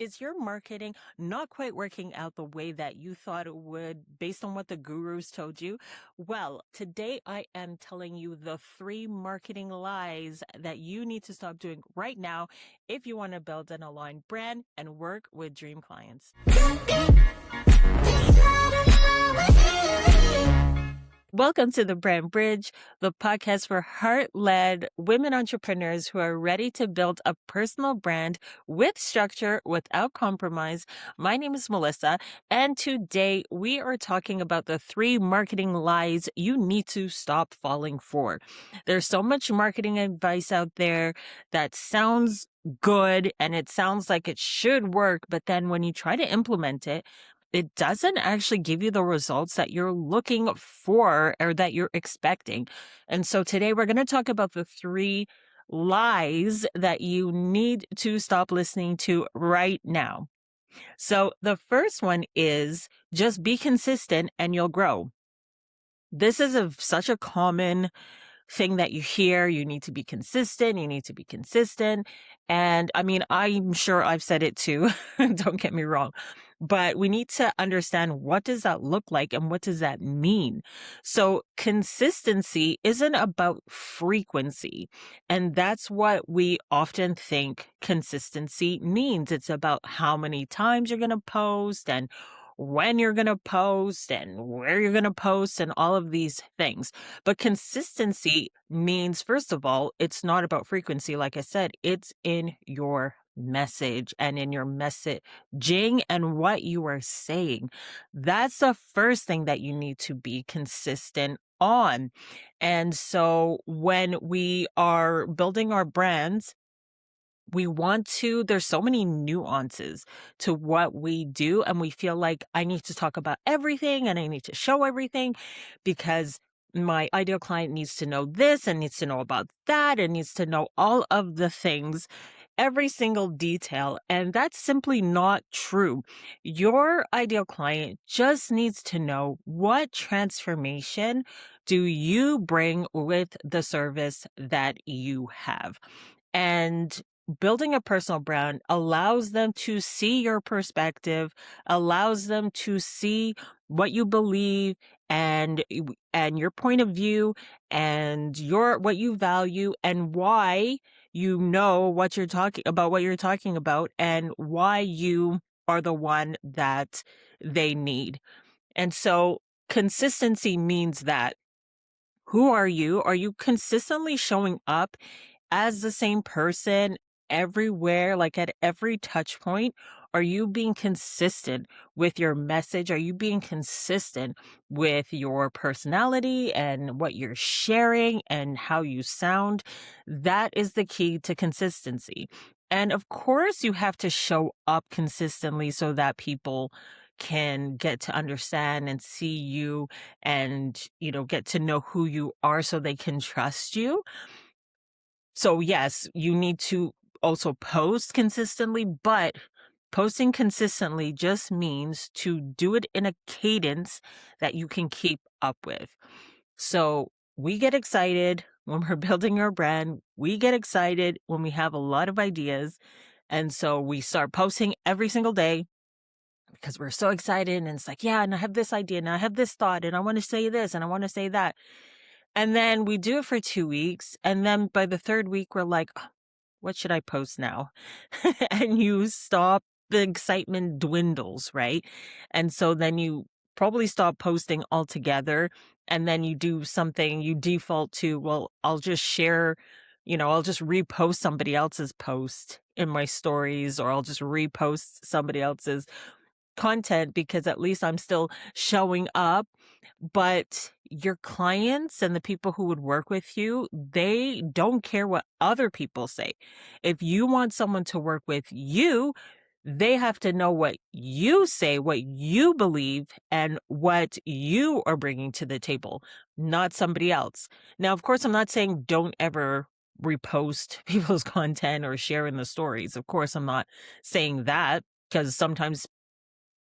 Is your marketing not quite working out the way that you thought it would based on what the gurus told you? Well, today I am telling you the three marketing lies that you need to stop doing right now if you want to build an aligned brand and work with dream clients. Welcome to the Brand Bridge, the podcast for heart-led women entrepreneurs who are ready to build a personal brand with structure without compromise. My name is Melissa, and today we are talking about the three marketing lies you need to stop falling for. There's so much marketing advice out there that sounds good and it sounds like it should work, but then when you try to implement it, it doesn't actually give you the results that you're looking for or that you're expecting. And so today we're going to talk about the three lies that you need to stop listening to right now. So the first one is just be consistent and you'll grow. This is such a common thing that you hear. You need to be consistent. You need to be consistent. And I mean, I'm sure I've said it too. Don't get me wrong. But we need to understand, what does that look like and what does that mean? So consistency isn't about frequency. And that's what we often think consistency means. It's about how many times you're going to post and when you're going to post and where you're going to post and all of these things. But consistency means, first of all, it's not about frequency. Like I said, it's in your message and in your messaging and what you are saying. That's the first thing that you need to be consistent on. And so when we are building our brands, there's so many nuances to what we do. And we feel like I need to talk about everything and I need to show everything because my ideal client needs to know this and needs to know about that and needs to know all of the things, every single detail. And that's simply not true. Your ideal client just needs to know, what transformation do you bring with the service that you have? And building a personal brand allows them to see your perspective, allows them to see what you believe and your point of view and what you value and why you know what you're talking about and why you are the one that they need. And so consistency means that, who are you? Are you consistently showing up as the same person everywhere, like at every touch point? Are you being consistent with your message? Are you being consistent with your personality and what you're sharing and how you sound? That is the key to consistency. And of course, you have to show up consistently so that people can get to understand and see you and, get to know who you are so they can trust you. So yes, you need to also post consistently, but posting consistently just means to do it in a cadence that you can keep up with. So we get excited when we're building our brand. We get excited when we have a lot of ideas. And so we start posting every single day because we're so excited. And it's like, yeah, and I have this idea and I have this thought and I want to say this and I want to say that. And then we do it for 2 weeks. And then by the third week, we're like, "Oh, what should I post now?" And you stop, the excitement dwindles, right? And so then you probably stop posting altogether. And then you do something, you default to, well, I'll just share, I'll just repost somebody else's post in my stories, or I'll just repost somebody else's content because at least I'm still showing up. But your clients and the people who would work with you, they don't care what other people say. If you want someone to work with you, they have to know what you say, what you believe, and what you are bringing to the table, not somebody else. Now, of course, I'm not saying don't ever repost people's content or share in the stories. Of course, I'm not saying that, because sometimes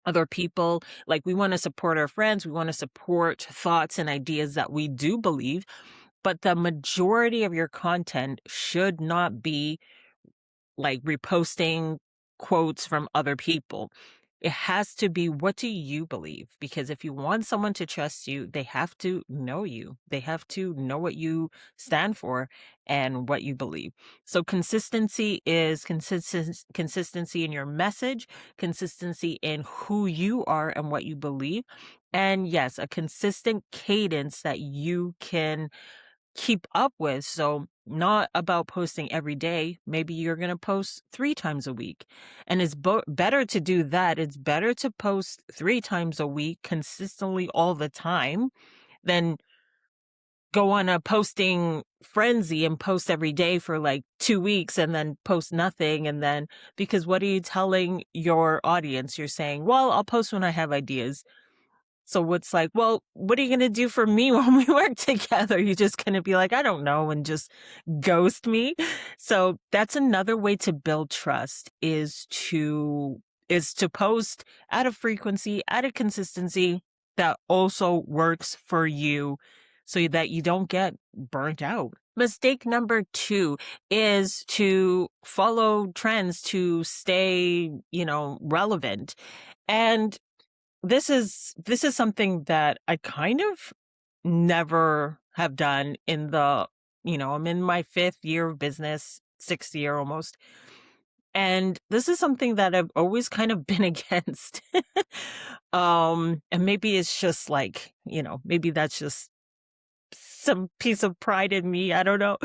other people, like, we want to support our friends, we want to support thoughts and ideas that we do believe, but the majority of your content should not be like reposting quotes from other people. It has to be, what do you believe? Because if you want someone to trust you, they have to know you. They have to know what you stand for and what you believe. So consistency is consistency in your message, consistency in who you are and what you believe. And yes, a consistent cadence that you can keep up with. So, not about posting every day. Maybe you're going to post 3 times a week. And it's better to do that. It's better to post 3 times a week consistently all the time than go on a posting frenzy and post every day for like 2 weeks and then post nothing. And then, because what are you telling your audience? You're saying, well, I'll post when I have ideas. So it's like, well, what are you going to do for me when we work together? You're just going to be like, I don't know, and just ghost me. So that's another way to build trust, is to post at a frequency, at a consistency that also works for you so that you don't get burnt out. Mistake number 2 is to follow trends to stay, relevant. And this is something that I kind of never have done I'm in my 5th year of business, 6th year almost. And this is something that I've always kind of been against. And maybe it's just like, maybe that's just some piece of pride in me. I don't know.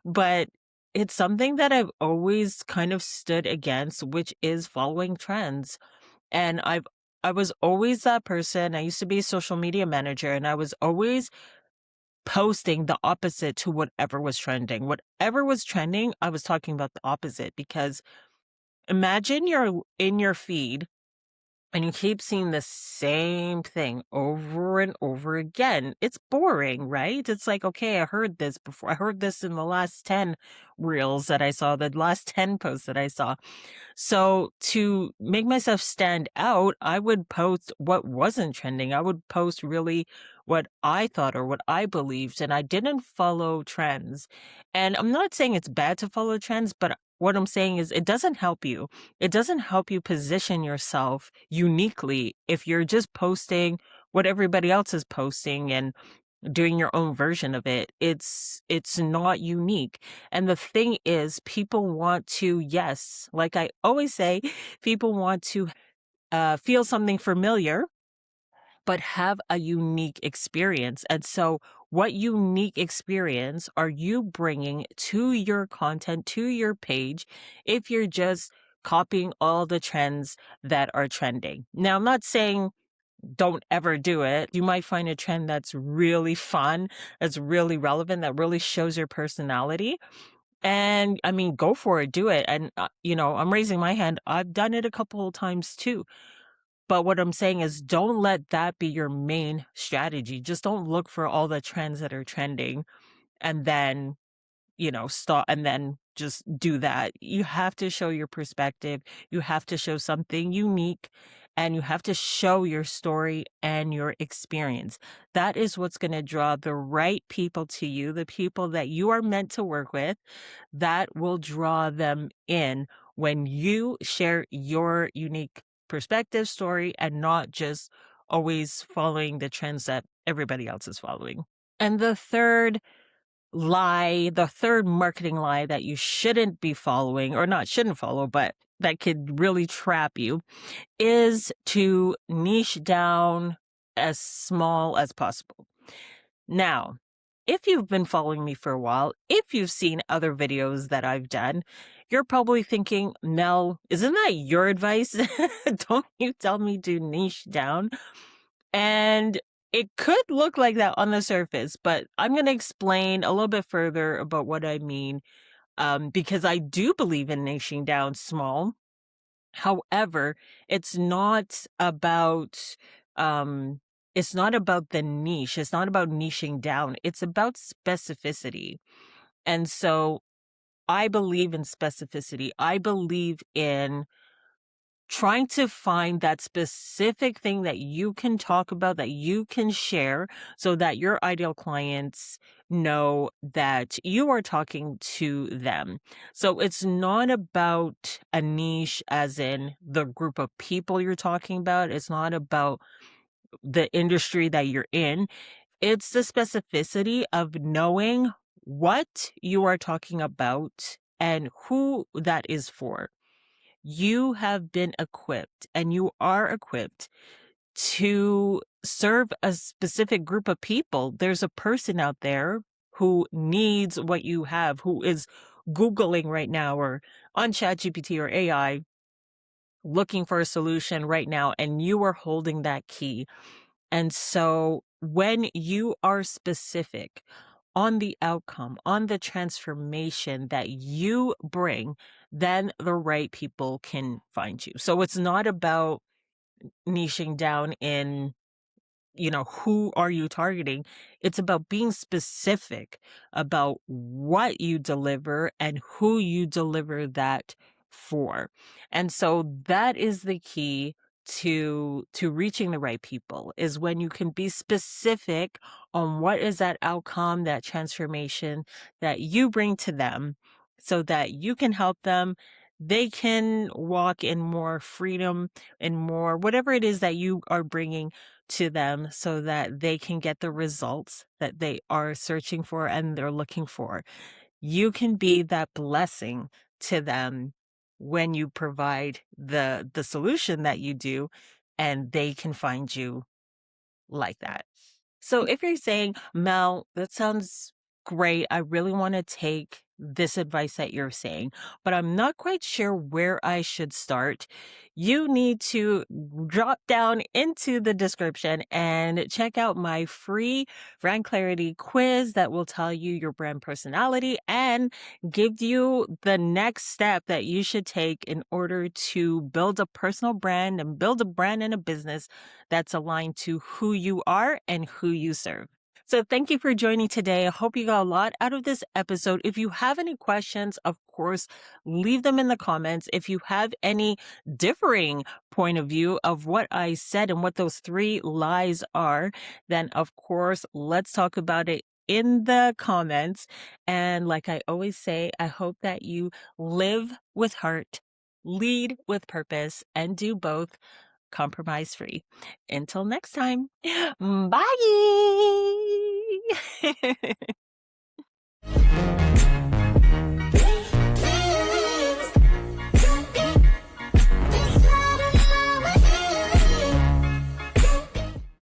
But it's something that I've always kind of stood against, which is following trends. And I was always that person. I used to be a social media manager, and I was always posting the opposite to whatever was trending. Whatever was trending, I was talking about the opposite, because imagine you're in your feed and you keep seeing the same thing over and over again. It's boring, right? It's like, okay, I heard this before. I heard this in the last 10 reels that I saw, the last 10 posts that I saw. So to make myself stand out, I would post what wasn't trending. I would post really what I thought or what I believed, and I didn't follow trends. And I'm not saying it's bad to follow trends, but what I'm saying is it doesn't help you. It doesn't help you position yourself uniquely if you're just posting what everybody else is posting and doing your own version of it. It's not unique. And the thing is, people want to, yes, like I always say, people want to feel something familiar, but have a unique experience. And so, what unique experience are you bringing to your content, to your page, if you're just copying all the trends that are trending? Now, I'm not saying don't ever do it. You might find a trend that's really fun, that's really relevant, that really shows your personality. And I mean, go for it, do it. And, I'm raising my hand. I've done it a couple of times too. But what I'm saying is, don't let that be your main strategy. Just don't look for all the trends that are trending and then stop and then just do that. You have to show your perspective. You have to show something unique, and you have to show your story and your experience. That is what's going to draw the right people to you, the people that you are meant to work with. That will draw them in when you share your unique perspective, story, and not just always following the trends that everybody else is following. And the third marketing lie that you shouldn't be following, or not shouldn't follow, but that could really trap you, is to niche down as small as possible. Now, if you've been following me for a while, if you've seen other videos that I've done, you're probably thinking, Mel, isn't that your advice? Don't you tell me to niche down? And it could look like that on the surface, but I'm going to explain a little bit further about what I mean, because I do believe in niching down small. However, it's not about the niche. It's not about niching down. It's about specificity. And so I believe in specificity. I believe in trying to find that specific thing that you can talk about, that you can share, so that your ideal clients know that you are talking to them. So it's not about a niche, as in the group of people you're talking about. It's not about the industry that you're in. It's the specificity of knowing what you are talking about and who that is for. You have been equipped and you are equipped to serve a specific group of people. There's a person out there who needs what you have, who is Googling right now or on ChatGPT or AI looking for a solution right now, and you are holding that key. And so when you are specific on the outcome, on the transformation that you bring, then the right people can find you. So it's not about niching down in, who are you targeting? It's about being specific about what you deliver and who you deliver that for. And so that is the key to reaching the right people, is when you can be specific on what is that outcome, that transformation that you bring to them, so that you can help them. They can walk in more freedom and more whatever it is that you are bringing to them, so that they can get the results that they are searching for and they're looking for. You can be that blessing to them when you provide the solution that you do, and they can find you like that. So if you're saying, Mel, that sounds great. I really want to take this advice that you're saying, but I'm not quite sure where I should start. You need to drop down into the description and check out my free brand clarity quiz that will tell you your brand personality and give you the next step that you should take in order to build a personal brand and build a brand and a business that's aligned to who you are and who you serve. So thank you for joining today. I hope you got a lot out of this episode. If you have any questions, of course, leave them in the comments. If you have any differing point of view of what I said and what those 3 lies are, then of course, let's talk about it in the comments. And like I always say, I hope that you live with heart, lead with purpose, and do both compromise free. Until next time, bye.